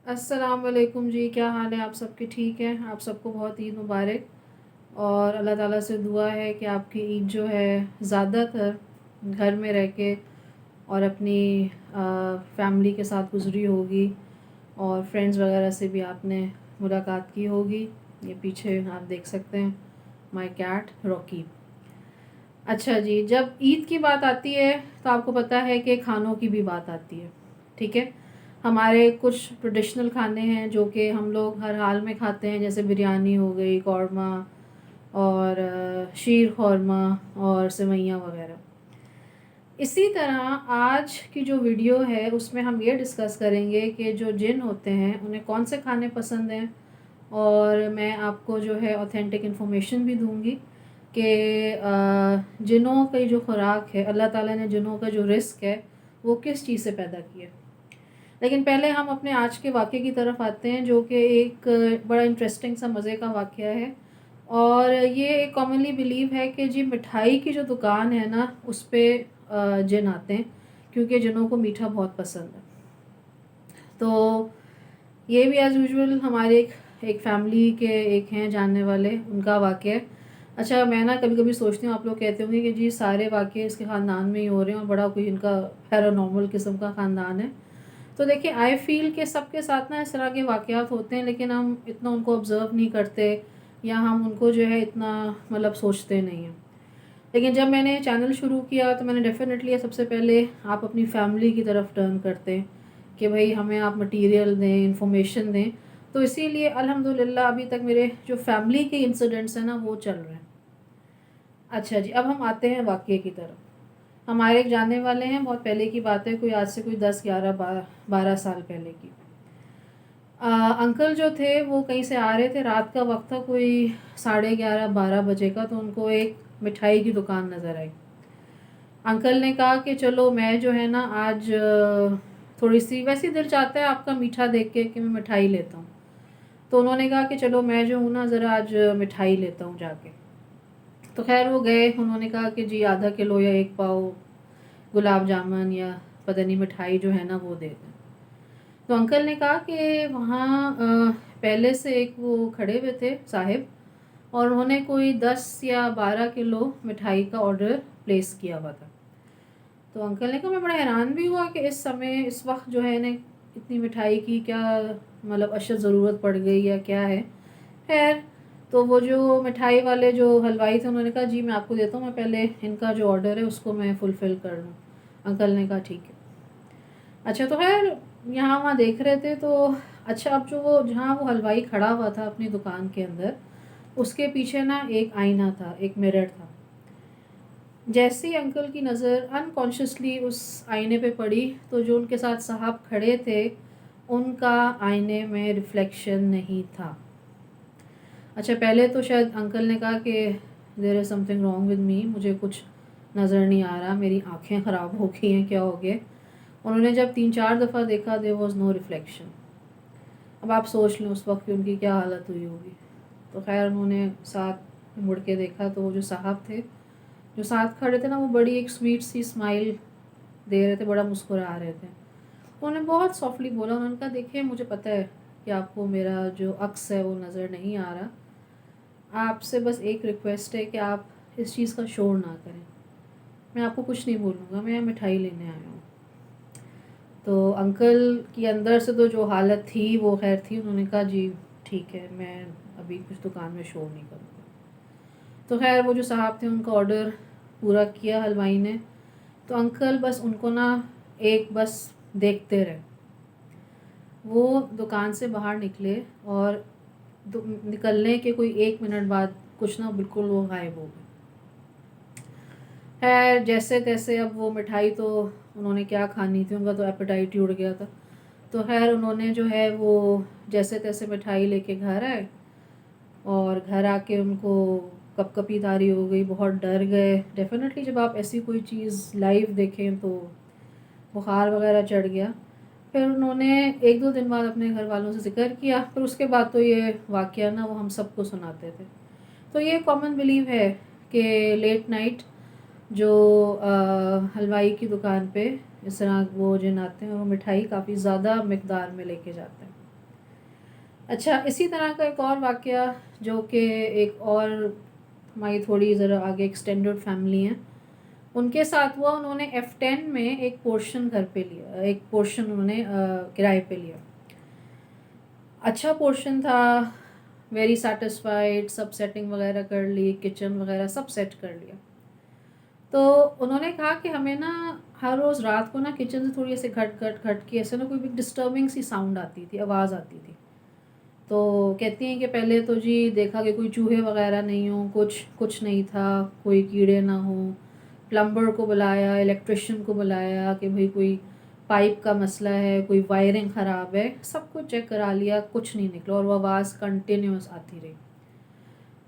السلام علیکم جی، کیا حال ہے آپ سب کے؟ ٹھیک ہے؟ آپ سب کو بہت عید مبارک، اور اللہ تعالیٰ سے دعا ہے کہ آپ کی عید جو ہے زیادہ تر گھر میں رہ کے اور اپنی فیملی کے ساتھ گزری ہوگی، اور فرینڈز وغیرہ سے بھی آپ نے ملاقات کی ہوگی۔ یہ پیچھے آپ دیکھ سکتے ہیں مائی کیٹ راکی۔ اچھا جی، جب عید کی بات آتی ہے تو آپ کو پتہ ہے کہ کھانوں کی بھی بات آتی ہے، ٹھیک ہے؟ ہمارے کچھ ٹریڈیشنل کھانے ہیں جو کہ ہم لوگ ہر حال میں کھاتے ہیں، جیسے بریانی ہو گئی، قورمہ اور شیر خورمہ اور سوئیاں وغیرہ۔ اسی طرح آج کی جو ویڈیو ہے اس میں ہم یہ ڈسکس کریں گے کہ جو جن ہوتے ہیں انہیں کون سے کھانے پسند ہیں، اور میں آپ کو جو ہے اوتھینٹک انفارمیشن بھی دوں گی کہ جنوں کی جو خوراک ہے، اللہ تعالیٰ نے جنوں کا جو رزق ہے وہ کس چیز سے پیدا کیا۔ لیکن پہلے ہم اپنے آج کے واقعے کی طرف آتے ہیں، جو کہ ایک بڑا انٹرسٹنگ سا مزے کا واقعہ ہے، اور یہ ایک کامنلی بلیو ہے کہ جی مٹھائی کی جو دکان ہے نا اس پہ جن آتے ہیں، کیونکہ جنوں کو میٹھا بہت پسند ہے۔ تو یہ بھی ایز یوزول ہمارے ایک فیملی کے ایک ہیں جاننے والے، ان کا واقعہ ہے۔ اچھا، میں نا کبھی کبھی سوچتی ہوں، آپ لوگ کہتے ہوں گے کہ جی سارے واقعے اس کے خاندان میں ہی ہو رہے ہیں اور بڑا کوئی ان کا پیرانارمل قسم کا خاندان ہے۔ تو دیکھیں، آئی فیل کہ سب کے ساتھ نا اس طرح کے واقعات ہوتے ہیں، لیکن ہم اتنا ان کو آبزرو نہیں کرتے، یا ہم ان کو جو ہے اتنا سوچتے نہیں ہیں۔ لیکن جب میں نے چینل شروع کیا تو میں نے ڈیفینیٹلی سب سے پہلے آپ اپنی فیملی کی طرف ٹرن کرتے ہیں کہ بھئی ہمیں آپ مٹیریل دیں، انفارمیشن دیں۔ تو اسی لیے الحمدللہ ابھی تک میرے جو فیملی کے انسیڈنٹس ہیں نا وہ چل رہے ہیں۔ اچھا جی، اب ہم آتے ہیں واقعے کی طرف۔ ہمارے ایک جاننے والے ہیں، بہت پہلے کی بات ہے، کوئی آج سے کوئی 10 11 12 سال پہلے کی۔ انکل جو تھے وہ کہیں سے آ رہے تھے، رات کا وقت تھا، کوئی 11:30 12 بجے کا، تو ان کو ایک مٹھائی کی دکان نظر آئی۔ انکل نے کہا کہ چلو میں جو ہے نا آج تھوڑی سی ویسی دل چاہتا ہے آپ کا میٹھا دیکھ کے کہ میں مٹھائی لیتا ہوں۔ تو انہوں نے کہا کہ چلو میں جو ہوں نا ذرا آج مٹھائی لیتا ہوں جا کے۔ تو خیر وہ گئے، انہوں نے کہا کہ جی ½ کلو یا 1 پاؤ گلاب جامن یا پتہ نہیں مٹھائی جو ہے نا وہ دے دیں۔ تو انکل نے کہا کہ وہاں پہلے سے ایک وہ کھڑے ہوئے تھے صاحب، اور انہوں نے کوئی 10 یا 12 کلو مٹھائی کا آرڈر پلیس کیا ہوا تھا۔ تو انکل نے کہا، میں بڑا حیران بھی ہوا کہ اس وقت جو ہے انہیں اتنی مٹھائی کی کیا اشد ضرورت پڑ گئی یا کیا ہے۔ خیر، تو وہ جو مٹھائی والے جو حلوائی تھے انہوں نے کہا جی میں آپ کو دیتا ہوں، میں پہلے ان کا جو آرڈر ہے اس کو میں فلفل کر لوں۔ انکل نے کہا ٹھیک ہے۔ اچھا، تو خیر یہاں وہاں دیکھ رہے تھے، تو اچھا اب جو جہاں وہ حلوائی کھڑا ہوا تھا اپنی دکان کے اندر، اس کے پیچھے نا ایک آئینہ تھا، ایک مرر تھا۔ جیسے ہی انکل کی نظر انکانشیسلی اس آئینے پہ پڑی تو جو ان کے ساتھ صاحب کھڑے تھے ان کا آئینے میں ریفلیکشن نہیں تھا۔ اچھا، پہلے تو شاید انکل نے کہا کہ there is something wrong with me, مجھے کچھ نظر نہیں آ رہا، میری آنکھیں خراب ہو گئی ہیں، کیا ہو گیا۔ انہوں نے جب 3 4 دفعہ دیکھا دیر واز نو ریفلیکشن۔ اب آپ سوچ لیں اس وقت ان کی کیا حالت ہوئی ہوگی۔ تو خیر انہوں نے ساتھ مڑ کے دیکھا تو وہ جو صاحب تھے جو ساتھ کھڑے تھے نا، وہ بڑی ایک سویٹ سی اسمائل دے رہے تھے، بڑا مسکرا رہے تھے۔ انہوں نے بہت سافٹلی بولا، انہوں نے کہا دیکھیں مجھے پتہ ہے کہ آپ کو میرا جو عکس ہے وہ نظر نہیں آ رہا، آپ سے بس ایک ریکویسٹ ہے کہ آپ اس چیز کا شور نہ کریں، میں آپ کو کچھ نہیں بولوں گا، میں مٹھائی لینے آیا ہوں۔ تو انکل کی اندر سے تو جو حالت تھی وہ خیر تھی، انہوں نے کہا جی ٹھیک ہے، میں ابھی کچھ دکان میں شور نہیں کروں گا۔ تو خیر وہ جو صاحب تھے ان کا آرڈر پورا کیا حلوائی نے، تو انکل بس ان کو نا ایک بس دیکھتے رہے۔ وہ دکان سے باہر نکلے اور نکلنے کے کوئی 1 منٹ بعد کچھ نہ بالکل وہ غائب ہو گئے۔ خیر جیسے تیسے اب وہ مٹھائی تو انہوں نے کیا کھانی تھی، ان کا تو ایپیٹائٹ ہی اڑ گیا تھا۔ تو خیر انہوں نے جو ہے وہ جیسے تیسے مٹھائی لے کے گھر آئے، اور گھر آ کے ان کو کپ کپی تاری ہو گئی، بہت ڈر گئے۔ ڈیفینیٹلی جب آپ ایسی کوئی چیز لائیو دیکھیں تو بخار وغیرہ چڑھ گیا۔ پھر انہوں نے 1 2 دن بعد اپنے گھر والوں سے ذکر کیا، پھر اس کے بعد تو یہ واقعہ نا وہ ہم سب کو سناتے تھے۔ تو یہ کامن بلیو ہے کہ لیٹ نائٹ جو حلوائی کی دکان پہ اس طرح وہ جن آتے ہیں اور وہ مٹھائی کافی زیادہ مقدار میں لے کے جاتے ہیں۔ اچھا، اسی طرح کا ایک اور واقعہ جو کہ ایک اور ہماری تھوڑی ذرا آگے ایکسٹینڈڈ فیملی ہیں، ان کے ساتھ ہوا. انہوں نے F10 میں ایک پورشن گھر پہ لیا، ایک پورشن انہوں نے کرائے پہ لیا. اچھا پورشن تھا، ویری سیٹسفائیڈ، سب سیٹنگ وغیرہ کر لی، کچن وغیرہ سب سیٹ کر لیا. تو انہوں نے کہا کہ ہمیں نا ہر روز رات کو نا کچن سے تھوڑی ایسے گھٹ گھٹ گھٹ کے ایسے نا کوئی بھی ڈسٹربنگ سی ساؤنڈ آتی تھی، آواز آتی تھی. تو کہتی ہیں کہ پہلے تو جی دیکھا کہ کوئی چوہے وغیرہ نہیں ہوں، کچھ نہیں تھا، کوئی کیڑے نہ ہوں. پلمبر کو بلایا، الیکٹریشین کو بلایا کہ بھئی کوئی پائپ کا مسئلہ ہے، کوئی وائرنگ خراب ہے، سب کچھ چیک کرا لیا، کچھ نہیں نکلا اور وہ آواز کنٹینیوس آتی رہی.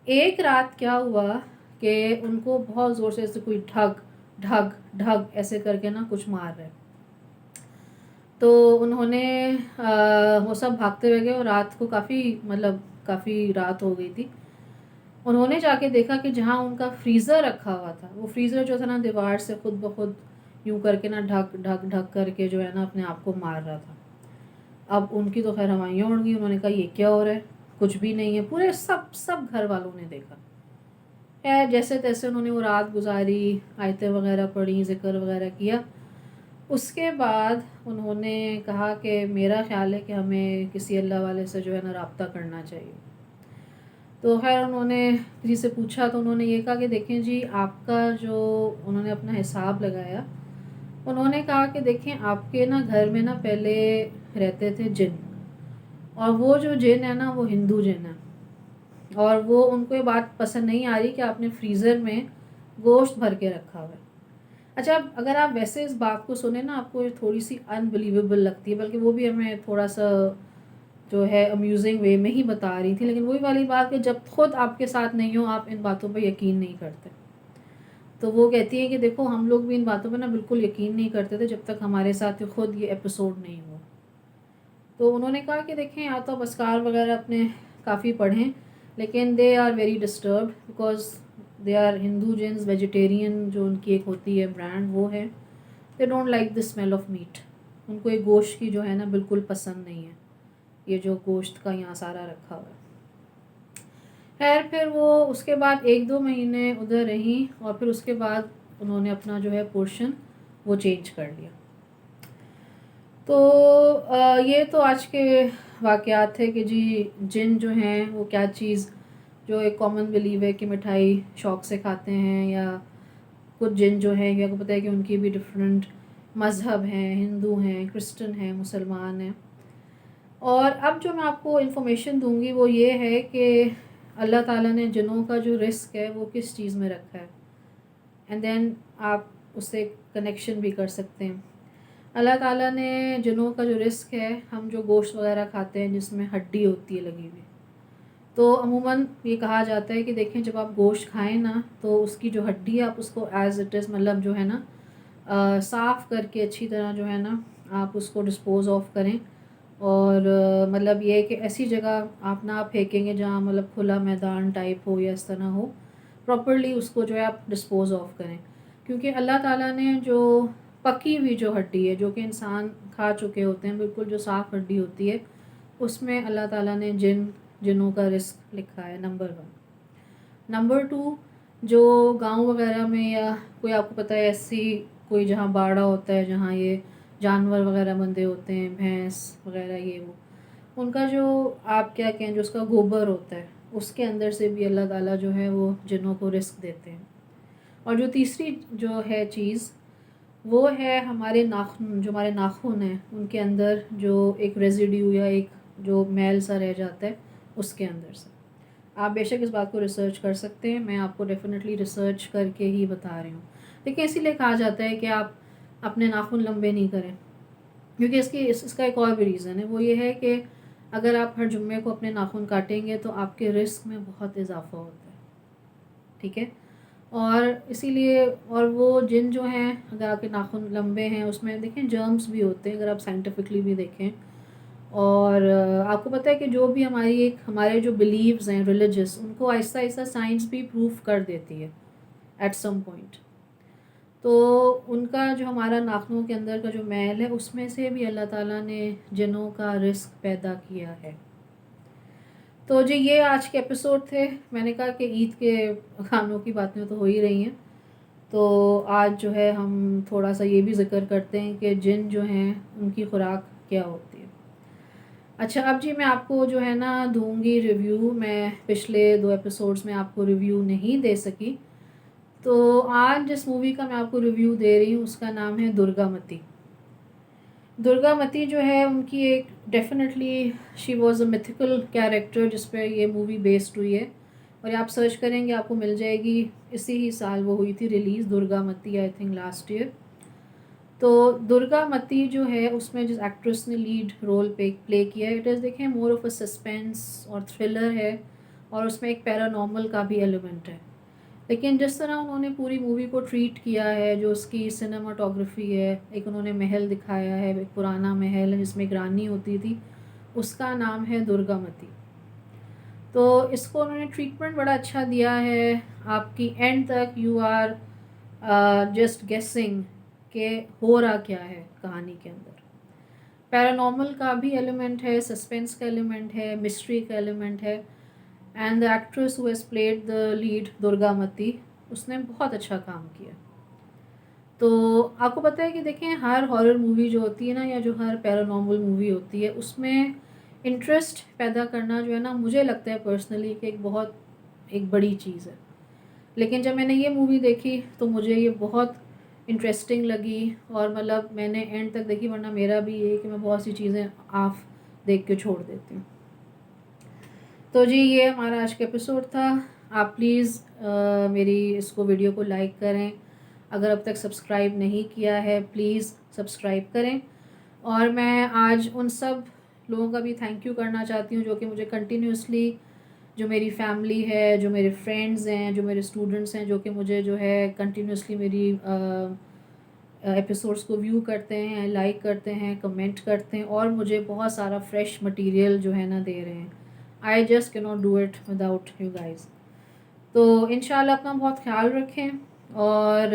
ایک رات کیا ہوا کہ ان کو بہت زور سے ایسے کوئی ڈھگ ڈھگ ڈھگ ایسے کر کے نا کچھ مار رہے. تو انہوں نے وہ سب بھاگتے ہوئے گئے اور رات کو کافی رات ہو گئی تھی. انہوں نے جا کے دیکھا کہ جہاں ان کا فریزر رکھا ہوا تھا، وہ فریزر جو تھا نا دیوار سے خود بخود یوں کر کے نا ڈھک ڈھک ڈھک کر کے جو ہے نا اپنے آپ کو مار رہا تھا. اب ان کی تو خیر ہوائیاں اڑ گئی. انہوں نے کہا یہ کیا ہو رہا ہے، کچھ بھی نہیں ہے. پورے سب گھر والوں نے دیکھا. خیر جیسے تیسے انہوں نے وہ رات گزاری، آیتیں وغیرہ پڑھی، ذکر وغیرہ کیا. اس کے بعد انہوں نے کہا کہ میرا خیال ہے کہ ہمیں کسی اللہ والے سے جو ہے نا رابطہ کرنا چاہیے. تو خیر انہوں نے کسی سے پوچھا تو انہوں نے یہ کہا کہ دیکھیں جی آپ کا جو، انہوں نے اپنا حساب لگایا. انہوں نے کہا کہ دیکھیں آپ کے نا گھر میں نا پہلے رہتے تھے جن، اور وہ جو جن ہے نا وہ ہندو جن ہے، اور وہ ان کو یہ بات پسند نہیں آ رہی کہ آپ نے فریزر میں گوشت بھر کے رکھا ہوا ہے. اچھا اگر آپ ویسے اس بات کو سنیں نا آپ کو تھوڑی سی انبلیویبل لگتی ہے، بلکہ وہ بھی ہمیں تھوڑا سا جو ہے امیوزنگ وے میں ہی بتا رہی تھی. لیکن وہی والی بات کہ جب خود آپ کے ساتھ نہیں ہو آپ ان باتوں پہ یقین نہیں کرتے. تو وہ کہتی ہے کہ دیکھو ہم لوگ بھی ان باتوں پہ نا بالکل یقین نہیں کرتے تھے جب تک ہمارے ساتھ خود یہ ایپیسوڈ نہیں ہوا. تو انہوں نے کہا کہ دیکھیں یا تو اذکار وغیرہ اپنے کافی پڑھیں، لیکن they are very disturbed because they are Hindus Jains. Vegetarian جو ان کی ایک ہوتی ہے برانڈ وہ ہے، they don't like the smell of meat. ان کو یہ گوشت کی جو ہے نا بالکل پسند نہیں ہے، یہ جو گوشت کا یہاں سارا رکھا ہوا ہے. خیر پھر وہ اس کے بعد 1-2 مہینے ادھر رہیں اور پھر اس کے بعد انہوں نے اپنا جو ہے پورشن وہ چینج کر لیا. تو یہ تو آج کے واقعات تھے کہ جی جن جو ہیں وہ کیا چیز، جو ایک کامن بلیو ہے کہ مٹھائی شوق سے کھاتے ہیں، یا کچھ جن جو ہیں یا کو پتہ ہے کہ ان کی بھی ڈفرینٹ مذہب ہیں، ہندو ہیں، کرسچن ہیں، مسلمان ہیں. اور اب جو میں آپ کو انفارمیشن دوں گی وہ یہ ہے کہ اللہ تعالیٰ نے جنوں کا جو رزق ہے وہ کس چیز میں رکھا ہے، اینڈ دین آپ اس سے کنیکشن بھی کر سکتے ہیں. اللہ تعالیٰ نے جنوں کا جو رزق ہے، ہم جو گوشت وغیرہ کھاتے ہیں جس میں ہڈی ہوتی ہے لگی ہوئی، تو عموماً یہ کہا جاتا ہے کہ دیکھیں جب آپ گوشت کھائیں نا تو اس کی جو ہڈی ہے آپ اس کو ایز اٹ از مطلب جو ہے نا صاف کر کے اچھی طرح جو ہے نا آپ اس کو ڈسپوز آف کریں. اور مطلب یہ ہے کہ ایسی جگہ آپ نہ پھینکیں گے جہاں مطلب کھلا میدان ٹائپ ہو یا اس طرح ہو. پراپرلی اس کو جو ہے آپ ڈسپوز آف کریں، کیونکہ اللہ تعالیٰ نے جو پکی ہوئی جو ہڈی ہے جو کہ انسان کھا چکے ہوتے ہیں، بالکل جو صاف ہڈی ہوتی ہے، اس میں اللہ تعالیٰ نے جنوں کا رزق لکھا ہے. نمبر 1. نمبر 2، جو گاؤں وغیرہ میں یا کوئی آپ کو پتہ ہے ایسی کوئی جہاں باڑا ہوتا ہے، جہاں یہ جانور وغیرہ بندھے ہوتے ہیں، بھینس وغیرہ یہ وہ، ان کا جو آپ کیا کہیں جو اس کا گوبر ہوتا ہے اس کے اندر سے بھی اللہ تعالیٰ جو ہے وہ جنوں کو رزق دیتے ہیں. اور جو تیسری جو ہے چیز وہ ہے ہمارے ناخن، جو ہمارے ناخن ہیں ان کے اندر جو ایک ریزیڈیو یا ایک جو میل سا رہ جاتا ہے اس کے اندر سے. آپ بے شک اس بات کو ریسرچ کر سکتے ہیں، میں آپ کو ڈیفینیٹلی ریسرچ کر کے ہی بتا رہی ہوں. لیکن اسی لیے کہا جاتا ہے کہ آپ اپنے ناخن لمبے نہیں کریں، کیونکہ اس کا ایک اور بھی ریزن ہے. وہ یہ ہے کہ اگر آپ ہر جمعے کو اپنے ناخن کاٹیں گے تو آپ کے رزق میں بہت اضافہ ہوتا ہے. ٹھیک ہے، اور اسی لیے اور وہ جن جو ہیں اگر آپ کے ناخن لمبے ہیں اس میں دیکھیں جرمز بھی ہوتے ہیں اگر آپ سائنٹیفکلی بھی دیکھیں. اور آپ کو پتہ ہے کہ جو بھی ہمارے جو بلیوز ہیں ریلیجس، ان کو آہستہ آہستہ سائنس بھی پروف کر دیتی ہے ایٹ سم پوائنٹ. تو ان کا جو ہمارا ناخنوں کے اندر کا جو میل ہے اس میں سے بھی اللہ تعالیٰ نے جنوں کا رزق پیدا کیا ہے. تو جی یہ آج کے ایپیسوڈ تھے. میں نے کہا کہ عید کے کھانوں کی باتیں تو ہو ہی رہی ہیں، تو آج جو ہے ہم تھوڑا سا یہ بھی ذکر کرتے ہیں کہ جن جو ہیں ان کی خوراک کیا ہوتی ہے. اچھا اب جی میں آپ کو جو ہے نا دوں گی ریویو. میں پچھلے 2 ایپیسوڈز میں آپ کو ریویو نہیں دے سکی، تو آج جس مووی کا میں آپ کو ریویو دے رہی ہوں اس کا نام ہے درگا متی. درگا متی جو ہے ان کی ایک definitely she was a mythical character جس پہ یہ مووی بیسڈ ہوئی ہے، اور آپ سرچ کریں گے آپ کو مل جائے گی. اسی ہی سال وہ ہوئی تھی ریلیز، درگا متی آئی تھنک لاسٹ ایئر. تو درگا متی جو ہے اس میں جس ایکٹریس نے لیڈ رول پلے کیا ہے، اٹ از دیکھیں مور آف اے سسپینس اور تھرلر ہے، اور اس میں ایک پیرانارمل کا بھی ایلیمنٹ ہے. لیکن جس طرح انہوں نے پوری مووی کو ٹریٹ کیا ہے، جو اس کی سنیماٹوگرافی ہے، ایک انہوں نے محل دکھایا ہے، ایک پرانا محل ہے جس میں ایک رانی ہوتی تھی، اس کا نام ہے درگا متی. تو اس کو انہوں نے ٹریٹمنٹ بڑا اچھا دیا ہے. آپ کی اینڈ تک یو آر جسٹ گیسنگ کہ ہو رہا کیا ہے کہانی کے اندر. پیرانارمل کا بھی ایلیمنٹ ہے، سسپینس کا ایلیمنٹ ہے، مسٹری کا ایلیمنٹ ہے. And the actress who has played the lead Durgamati, اس نے بہت اچھا کام کیا. تو آپ کو پتہ ہے کہ دیکھیں ہر ہارر مووی جو ہوتی ہے نا، یا جو ہر پیرانارمل مووی ہوتی ہے، اس میں انٹرسٹ پیدا کرنا جو ہے نا، مجھے لگتا ہے پرسنلی کہ ایک بڑی چیز ہے. لیکن جب میں نے یہ مووی دیکھی تو مجھے یہ بہت انٹرسٹنگ لگی، اور مطلب میں نے اینڈ تک دیکھی، ورنہ میرا بھی یہ کہ میں بہت سی چیزیں آف دیکھ کے چھوڑ دیتی ہوں. تو جی یہ ہمارا آج کا ایپیسوڈ تھا. آپ پلیز میری اس کو ویڈیو کو لائک کریں. اگر اب تک سبسکرائب نہیں کیا ہے پلیز سبسکرائب کریں. اور میں آج ان سب لوگوں کا بھی تھینک یو کرنا چاہتی ہوں جو کہ مجھے کنٹینیوسلی، جو میری فیملی ہے، جو میرے فرینڈز ہیں، جو میرے اسٹوڈنٹس ہیں، جو کہ مجھے جو ہے کنٹینیوسلی میری ایپیسوڈس کو ویو کرتے ہیں، لائک کرتے ہیں، کمنٹ کرتے ہیں، اور مجھے بہت سارا فریش مٹیریل جو ہے نا دے رہے ہیں. آئی جسٹ کی not do it without you guys. تو انشاءاللہ اپنا بہت خیال رکھیں، اور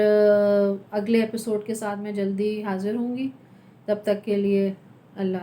اگلے ایپیسوڈ کے ساتھ میں جلدی حاضر ہوں گی. تب تک کے لیے اللہ